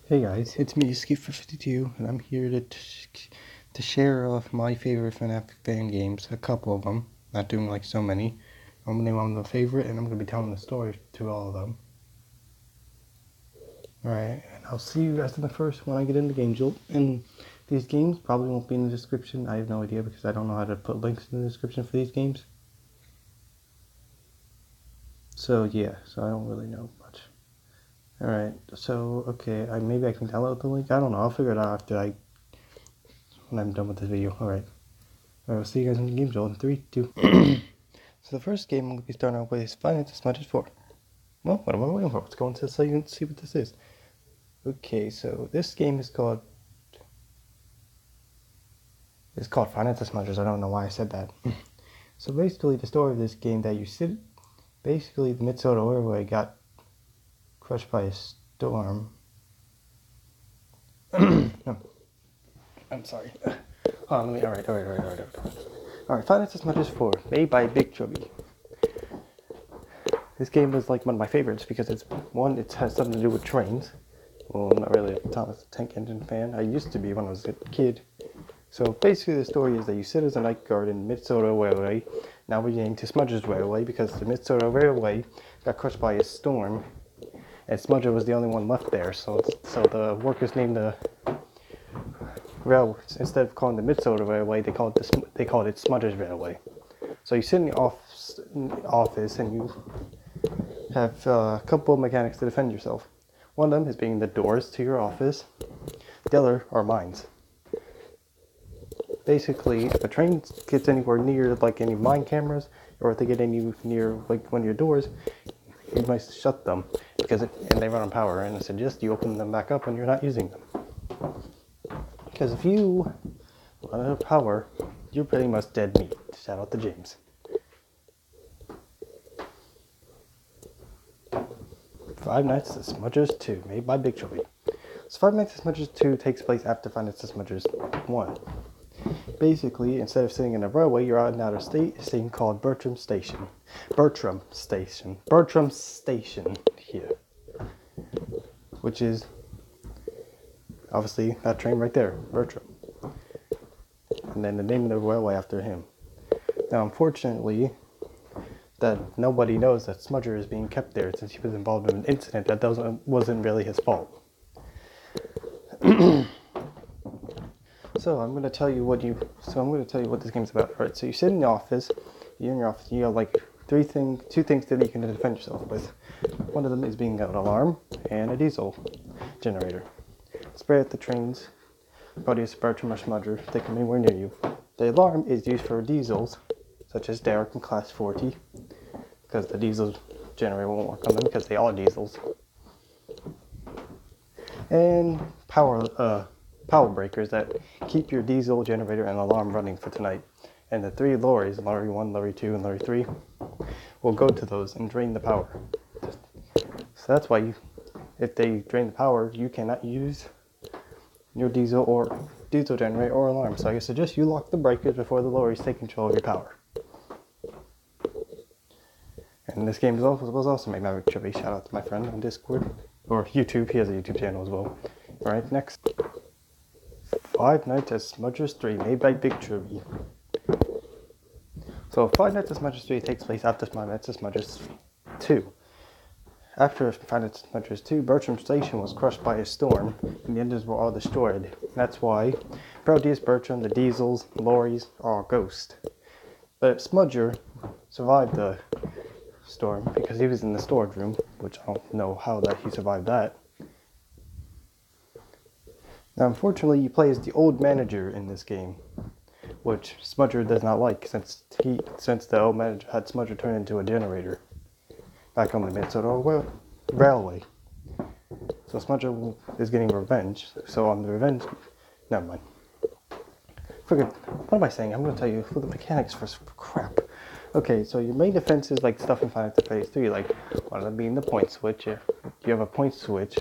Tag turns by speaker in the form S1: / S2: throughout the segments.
S1: Hey guys, it's me, Skip52, and I'm here to share my favorite fnaf fan games, a couple of them, not doing like so many. I'm gonna name one the favorite, and I'm gonna be telling the story to all of them. Alright, and I'll see you guys in the first when I get into Game Jolt. And these games probably won't be in the description. I have no idea because I don't know how to put links in the description for these games. So yeah, so I don't really know much. Alright, so okay, maybe I can download the link. I don't know. I'll figure it out when I'm done with this video. Alright. I'll see you guys in the game jolt in 3, 2. So the first game I'm going to be starting off with is fnaf 4. Well, what am I waiting for? Let's go into this so you can see what this is. Okay, so this game is called fnaf Smudgers. I don't know why I said that. So basically the story of this game that you sit, basically the Minnesota Railway got crushed by a storm. No, I'm sorry. Alright, fnaf Smudgers 4, made by Big Chubby. This game was like one of my favorites because it has something to do with trains. Well, I'm not really a Thomas the Tank Engine fan. I used to be when I was a kid. So basically the story is that you sit as a night guard in Minnesota Railway. Now we're getting to Smudger's Railway because the Minnesota Railway got crushed by a storm. And Smudger was the only one left there. So the workers named the rail, instead of calling the Minnesota Railway, they called it Smudger's Railway. So you sit in the office and you have a couple of mechanics to defend yourself. One of them is being the doors to your office. The other are mines. Basically, if a train gets anywhere near like any mine cameras, or if they get any near like one of your doors, you must shut them and they run on power. And I suggest you open them back up when you're not using them. Because if you run out of power, you're pretty much dead meat. Shout out to James. Five Nights at Smudgers 2, made by Big Chubby. So Five Nights at Smudgers 2 takes place after Five Nights at Smudgers 1. Basically, instead of sitting in a railway, you're out in outer station called Bertram Station here. Which is obviously that train right there, Bertram. And then the name of the railway after him. Now, unfortunately, that nobody knows that Smudger is being kept there since he was involved in an incident that wasn't really his fault. So I'm going to tell you what this game's about. Alright, so you sit in the office, you're in your office, you have like two things that you can defend yourself with. One of them is being an alarm and a diesel generator. Spray at the trains, Freddys, Bertram, or Smudger if they come anywhere near you. The alarm is used for diesels, such as Derek and Class 40, because the diesel generator won't work on them because they are diesels. And power breakers that keep your diesel generator and alarm running for tonight. And the 3 lorries, lorry 1, lorry 2, and lorry 3, will go to those and drain the power. So that's why if they drain the power, you cannot use your diesel generator or alarm. So I suggest you lock the breakers before the lorries take control of your power. And this game was also made by Big Chubby. Shout out to my friend on Discord or YouTube. He has a YouTube channel as well. Alright, next. Five Nights at Smudgers 3, made by Big Chubby. So Five Nights at Smudgers 3 takes place after Five Nights at Smudgers 2. After Five Nights at Smudgers 2, Bertram Station was crushed by a storm, and the engines were all destroyed. That's why Freddys, Bertram, the diesels, lorries are all ghosts. But Smudger survived the storm because he was in the storage room, which I don't know how that he survived that. Now, unfortunately, you play as the old manager in this game, which Smudger does not like since the old manager had Smudger turn into a generator back on the Minnesota Railway. So Smudger is getting revenge. So on the revenge, never mind. Forget. What am I saying? I'm going to tell you for the mechanics for crap. Okay, so your main defense is like stuff in Final Fantasy 3, like one of them being the point switch. You have a point switch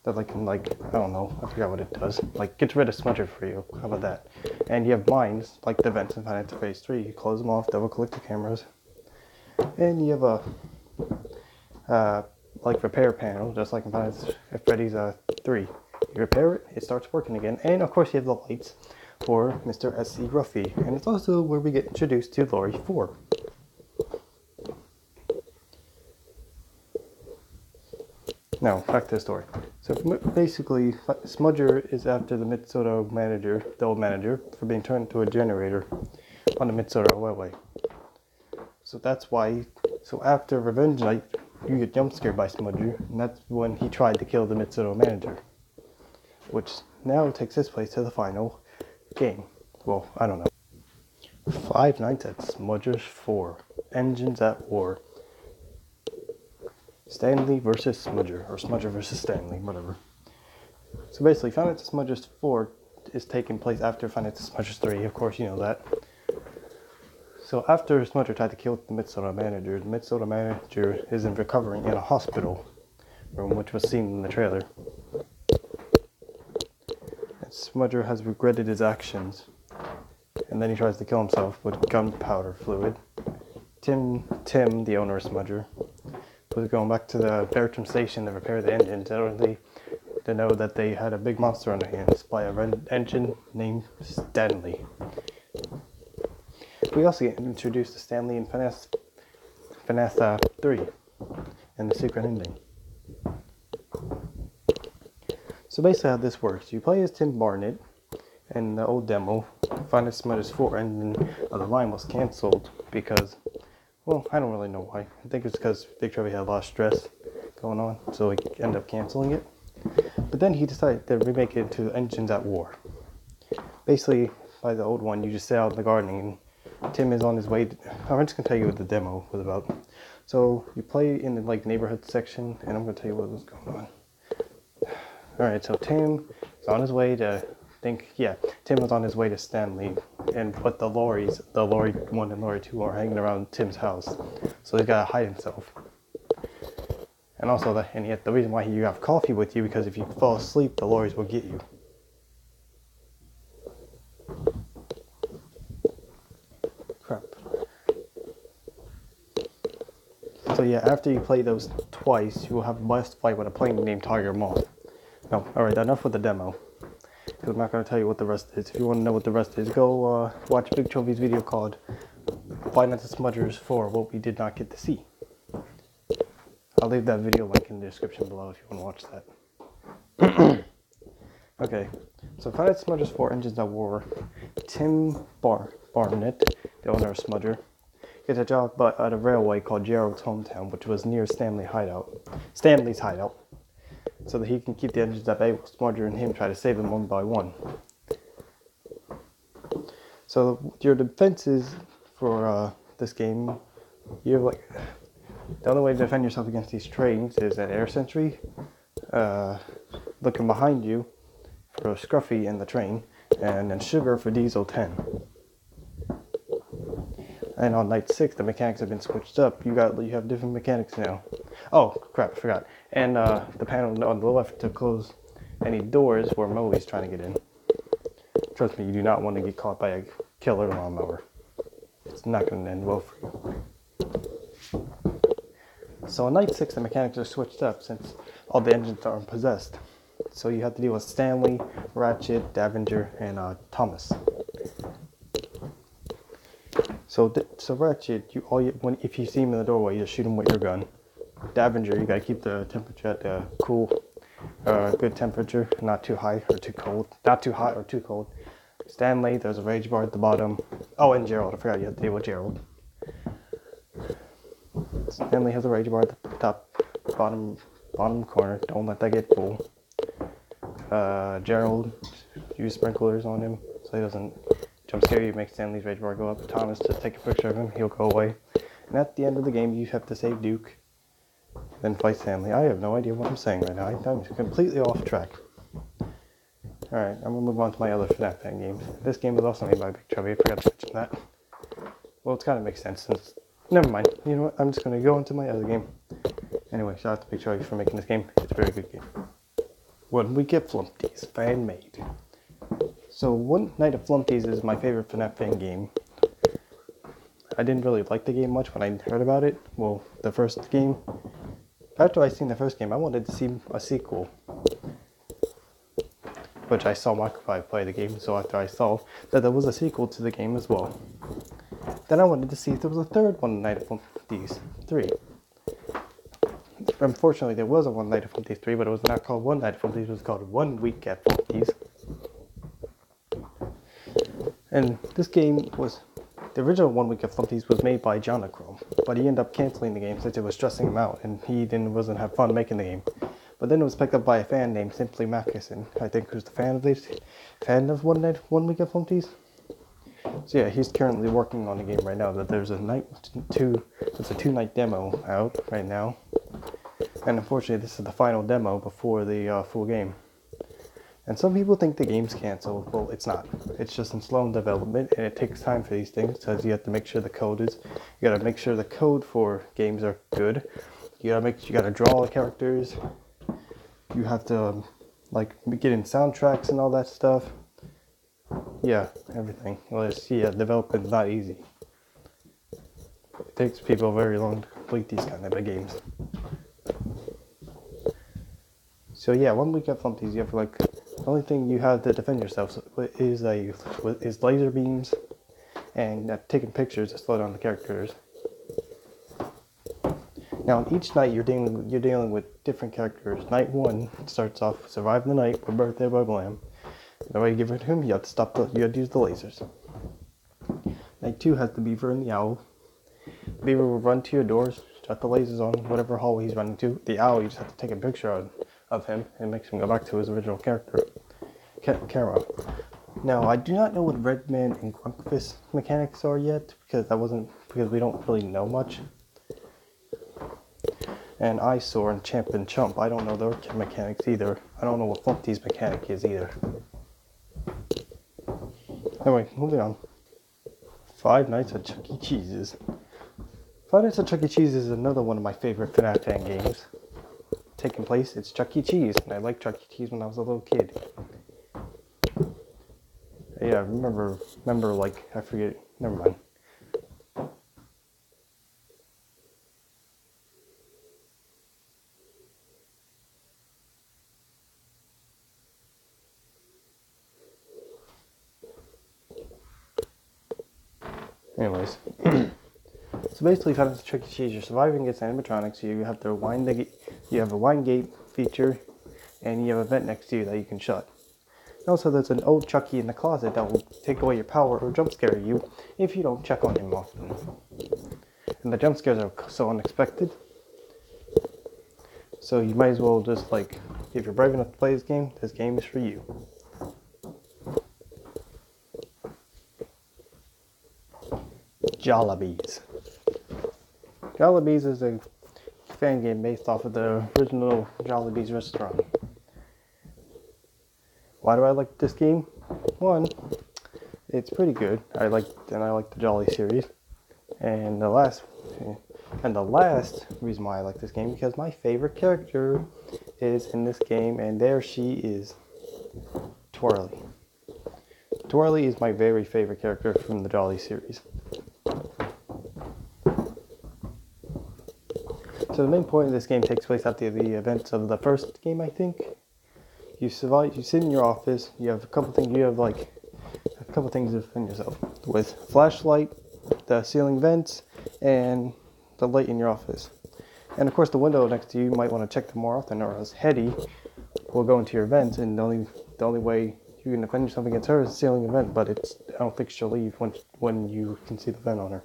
S1: that I don't know, I forgot what it does. Like gets rid of Smudger for you. How about that? And you have mines, like the vents in Final Fantasy 3. You close them off, double click the cameras. And you have a like repair panel, just like in Freddys 3. You repair it, it starts working again. And of course you have the lights for Mr. S.C. Ruffy. And it's also where we get introduced to Lorry 4. Now, back to the story. So basically, Smudger is after the Mid-Soto manager, the old manager, for being turned into a generator on the Mid-Soto Railway. So that's why, so after Revenge Night, you get jump scared by Smudger, and that's when he tried to kill the Mid-Soto manager. Which now takes his place to the final game. Well, I don't know. 5 Nights at Smudger's 4. Engines at War. Stanley versus Smudger, or Smudger versus Stanley, whatever. So basically, Five Nights at Smudger's 4 is taking place after Five Nights at Smudger's 3, of course you know that. So after Smudger tried to kill the Mid-Soto manager is recovering in a hospital room, which was seen in the trailer. And Smudger has regretted his actions, and then he tries to kill himself with gunpowder fluid. Tim, the owner of Smudger, was going back to the Bertram station to repair the engines, only to know that they had a big monster on their hands by a red engine named Stanley. We also get introduced to Stanley in fnaf 3 and the secret ending. So basically how this works, you play as Tim Barnett in the old demo, Five Nights at Smudger's 4, and then the line was cancelled because, well, I don't really know why. I think it's because Big Trevor had a lot of stress going on, so he ended up cancelling it. But then he decided to remake it into Engines at War. Basically, by the old one, you just sit out in the garden and Tim is on his way. I'm just going to tell you what the demo was about. So you play in the neighborhood section, and I'm going to tell you what was going on. Alright, so Tim is on his way to, Tim was on his way to Stanley, but the Lorry 1 and Lorry 2 are hanging around Tim's house, so he's got to hide himself. And also, the reason why you have coffee with you, because if you fall asleep, the lorries will get you. Crap. So yeah, after you play those twice, you will have a boss fight with a plane named Tiger Moth. No, alright, enough with the demo. I'm not going to tell you what the rest is. If you want to know what the rest is, go watch Big Trophy's video called Five Nights at Smudger's 4, What We Did Not Get to See. I'll leave that video link in the description below if you want to watch that. Okay, so Five Nights at Smudger's 4, Engines at War. Tim Barnett, the owner of Smudger, gets a job at a railway called Gerald's Hometown, which was near Stanley's hideout. So that he can keep the engines at bay while Smudger and him try to save them one by one. So your defenses for this game, you have the only way to defend yourself against these trains is an air sentry, looking behind you for Scruffy in the train, and then Sugar for Diesel 10. And on night 6, the mechanics have been switched up. You have different mechanics now. Oh crap, I forgot. And the panel on the left to close any doors where Moe's trying to get in. Trust me, you do not want to get caught by a killer lawnmower. It's not going to end well for you. So on night 6, the mechanics are switched up since all the engines are possessed. So you have to deal with Stanley, Ratchet, Davinger, and Thomas. So Ratchet, if you see him in the doorway, you just shoot him with your gun. Davinger, you gotta keep the temperature at a good temperature, not too high or too cold, not too hot or too cold. Stanley, there's a rage bar at the bottom. Oh, and Gerald, I forgot you have to deal with Gerald. Stanley has a rage bar at the bottom corner. Don't let that get full. Gerald, use sprinklers on him so he doesn't jump scare you. Make Stanley's rage bar go up. Thomas, just take a picture of him. He'll go away. And at the end of the game, you have to save Duke, then fight Stanley. I have no idea what I'm saying right now. I'm completely off track. Alright, I'm gonna move on to my other FNAF fan games. This game was also made by Big Chubby. I forgot to mention that. Well, it kind of makes sense since. Never mind. You know what? I'm just gonna go into my other game. Anyway, shout out to Big Chubby for making this game. It's a very good game. When we get Flumpties, fan made. So, One Night of Flumpties is my favorite FNAF fan game. I didn't really like the game much when I heard about it. Well, the first game. After I seen the first game, I wanted to see a sequel. which I saw Mack play the game, so after I saw that there was a sequel to the game as well, then I wanted to see if there was a third One Night at Flumpty's 3. Unfortunately, there was a One Night at Flumpty's 3, but it was not called One Night at Flumpty's, it was called 1 Week at Flumpty's. And this game was, the original 1 Week at Flumpty's was made by Jonachrome, but he ended up canceling the game since it was stressing him out, and he wasn't have fun making the game. But then it was picked up by a fan named Simply Mackison, I think, who's the fan of 1 Week at Flumpty's. So yeah, he's currently working on the game right now. That there's a it's a 2-night demo out right now, and unfortunately, this is the final demo before the full game. And some people think the game's canceled. Well, it's not. It's just in slow development, and it takes time for these things because you have to make sure the code is. You gotta make sure the code for games are good. You gotta draw the characters. You have to like get in soundtracks and all that stuff. Yeah, everything. Well, development's not easy. It takes people very long to complete these kind of games. So yeah, 1 Week at Flumpty's, you have like, the only thing you have to defend yourself is laser beams and taking pictures to slow down the characters. Now, on each night you're dealing with different characters. Night 1 starts off Survive the Night with Birthday by Blam. The way you give it to him, you have to use the lasers. Night 2 has the Beaver and the Owl. The Beaver will run to your doors, shut the lasers on, whatever hallway he's running to. The Owl, you just have to take a picture of him and makes him go back to his original character, Kara. Now, I do not know what Redman and Grunkfist mechanics are yet, because we don't really know much. And Eyesore and Champ and Chump, I don't know their mechanics either. I don't know what Flumpty's mechanic is either. Anyway, moving on. Five Nights at Chuck E. Cheese's. Five Nights at Chuck E. Cheese is another one of my favorite FNAF fan games. Taking place, it's Chuck E. Cheese, and I liked Chuck E. Cheese when I was a little kid. Yeah, I remember like, I forget, never mind. Anyways, so basically, Five Nights at Chuck E. Cheese, you're surviving against animatronics. You have a wind gate feature, and you have a vent next to you that you can shut. And also, there's an old Chucky in the closet that will take away your power or jump scare you if you don't check on him often. And the jump scares are so unexpected, so you might as well just if you're brave enough to play this game is for you. Galabus. Galabus is a fan game based off of the original Galabus restaurant. Why do I like this game? One, it's pretty good. I like the Jolly series. And the last reason why I like this game, because my favorite character is in this game, and there she is, Twirly. Twirly is my very favorite character from the Jolly series. So the main point of this game takes place after the events of the first game, I think. You survive. You sit in your office. You have a couple things. You have a couple things to defend yourself with: flashlight, the ceiling vents, and the light in your office. And of course, the window next to you might want to check them more often, or else Hetty will go into your vents, and the only way you can defend yourself against her is the ceiling vent. But I don't think she'll leave when you can see the vent on her.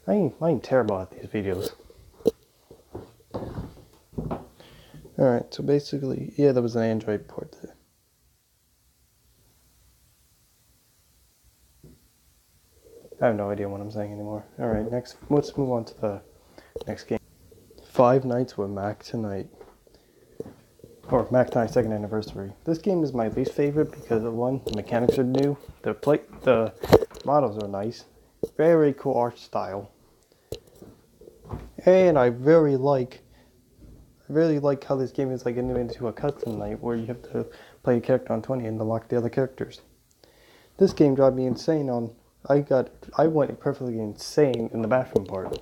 S1: I ain't terrible at these videos. Alright, so basically, yeah, there was an Android port there. I have no idea what I'm saying anymore. Alright, let's move on to the next game. Five Nights with Mack Tonight. Or Mack Tonight's 2nd anniversary. This game is my least favorite because of one, the mechanics are new, the models are nice, very cool art style. And I really like how this game is getting into a custom night where you have to play a character on 20 and unlock the other characters. This game drives me insane I went perfectly insane in the bathroom part.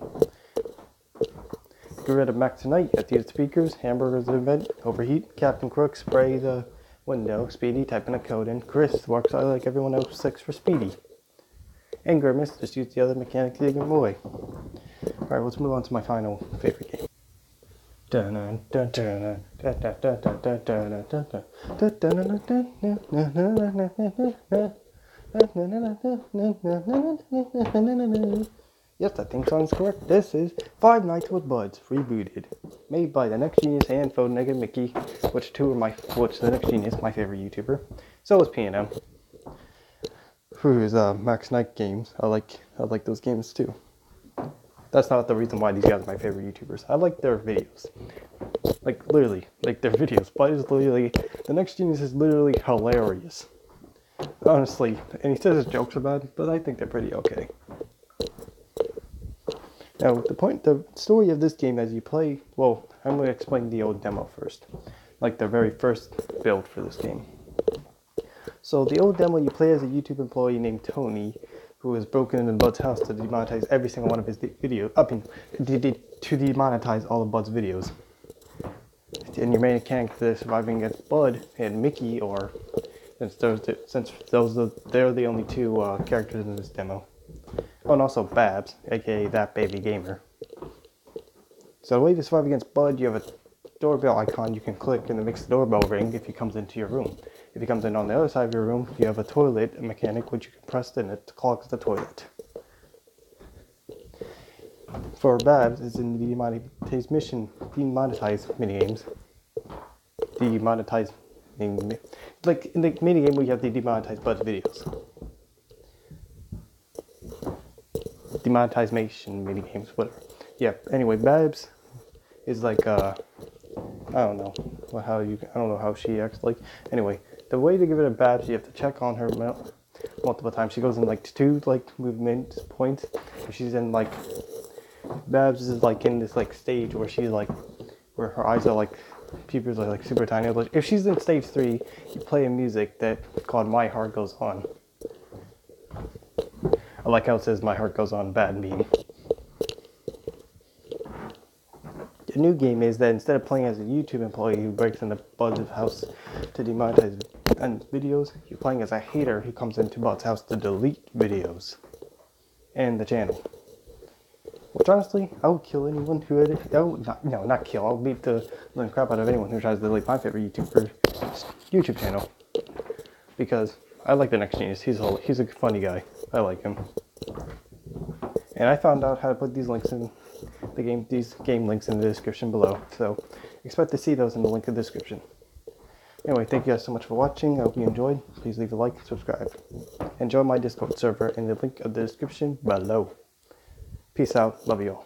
S1: get rid of Mack tonight. You have to use speakers, hamburgers event, overheat, Captain Crook, spray the window, Speedy, type in a code in, Chris works out like everyone else, 6 for Speedy. And Grimace, just use the other mechanic to get him away. Alright, let's move on to my final favorite game. Yes, that theme song is correct. This is Five Nights with Buds Rebooted, made by the Next Genius and Photonegg Mickey, which the Next Genius, my favorite YouTuber. So is P&M, who is Max Knight Games. I like those games too. That's not the reason why these guys are my favorite YouTubers. I like their videos, like literally, like their videos. Bud is literally, the Next Genius is literally hilarious, honestly. And he says his jokes are bad, but I think they're pretty okay. Now, the story of this game as you play, well, I'm going to explain the old demo first, like the very first build for this game. So the old demo, you play as a YouTube employee named Tony, who has broken into Bud's house to demonetize every single one of his videos, to demonetize all of Bud's videos. And your main mechanic for surviving against Bud and Mickey, or they're the only two characters in this demo. Oh, and also Babs, aka That Baby Gamer. So the way to survive against Bud, you have a doorbell icon you can click and it makes the doorbell ring if he comes into your room. If he comes in on the other side of your room, you have a toilet mechanic which you can press and it clogs the toilet. For Babs, it's in the demonetize minigames. Like in the minigame where you have to demonetize Bud's videos. Demonetization minigames, whatever. Yeah, anyway, Babs is like, I don't know how she acts like. Anyway, the way to give it a Babs, you have to check on her multiple times. She goes in like 2 movement points. If she's in like, Babs is like in this like stage where she's like, where her eyes are like, pupils are like super tiny. If she's in stage 3, you play a music that called My Heart Goes On. I like how it says My Heart Goes On Bad Meme. The new game is that instead of playing as a YouTube employee who breaks into Bud's house to demonetize videos, you're playing as a hater who comes into Bud's house to delete videos and the channel. Which honestly, I would kill anyone who not kill. I'll beat the living crap out of anyone who tries to delete my favorite YouTube channel. Because I like the Next Genius. He's a funny guy. I like him. And I found out how to put these links in these game links in the description below. So expect to see those in the link in the description. Anyway, thank you guys so much for watching. I hope you enjoyed. Please leave a like, subscribe. And join my Discord server in the link of the description below. Peace out. Love you all.